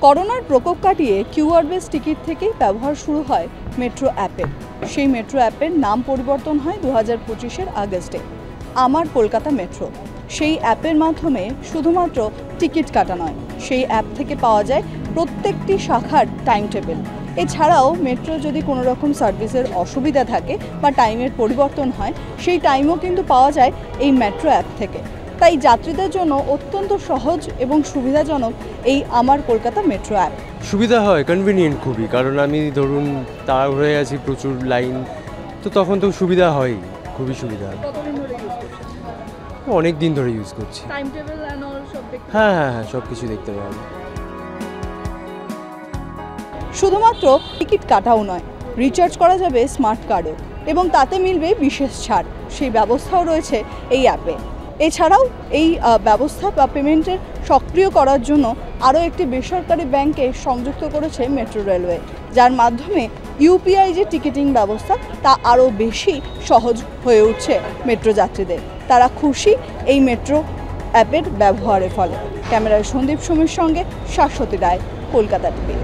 করোনার প্রকোপ কাটিয়ে কিউআর বেস টিকিট থেকেই ব্যবহার শুরু হয় মেট্রো অ্যাপের। সেই মেট্রো অ্যাপের নাম পরিবর্তন হয় 2025-এর আগস্টে আমার কলকাতা মেট্রো। সেই অ্যাপের মাধ্যমে শুধুমাত্র টিকিট কাটা নয়, সেই অ্যাপ থেকে পাওয়া যায় প্রত্যেকটি শাখার টাইম টেবিল। এছাড়াও মেট্রো যদি কোনো রকম সার্ভিসের অসুবিধা থাকে বা টাইমের পরিবর্তন হয়, সেই টাইমও কিন্তু পাওয়া যায় এই মেট্রো অ্যাপ থেকে। তাই যাত্রীদের জন্য অত্যন্ত সহজ এবং সুবিধাজনক এই আমার কলকাতা মেট্রো অ্যাপ। সুবিধা হয়, কনভিনিয়েন্ট খুবই, কারণ আমি ধরুন তাড়াহুড়ো হয়ে আছি, প্রচুর লাইন, তো তখন তো সুবিধা হয়, খুবই সুবিধা। অনেক দিন ধরে ইউজ করছি। টাইম টেবিল এন্ড অল সব দেখতে হ্যাঁ, সব কিছু দেখতে পাবো। শুধুমাত্র টিকিট কাটাও নয়, রিচার্জ করা যাবে স্মার্ট কার্ডও এবং তাতে মিলবে বিশেষ ছাড়। সেই ব্যবস্থাও রয়েছে এই অ্যাপে। এছাড়াও এই ব্যবস্থা বা পেমেন্টের সক্রিয় করার জন্য আরও একটি বেসরকারি ব্যাংকে সংযুক্ত করেছে মেট্রো রেলওয়ে, যার মাধ্যমে ইউপিআই যে টিকিটিং ব্যবস্থা তা আরও বেশি সহজ হয়ে উঠছে মেট্রো যাত্রীদের। তারা খুশি এই মেট্রো অ্যাপের ব্যবহারের ফলে। ক্যামেরায় সন্দীপ সুমির সঙ্গে শাশ্বতী রায়, কলকাতা টিভি।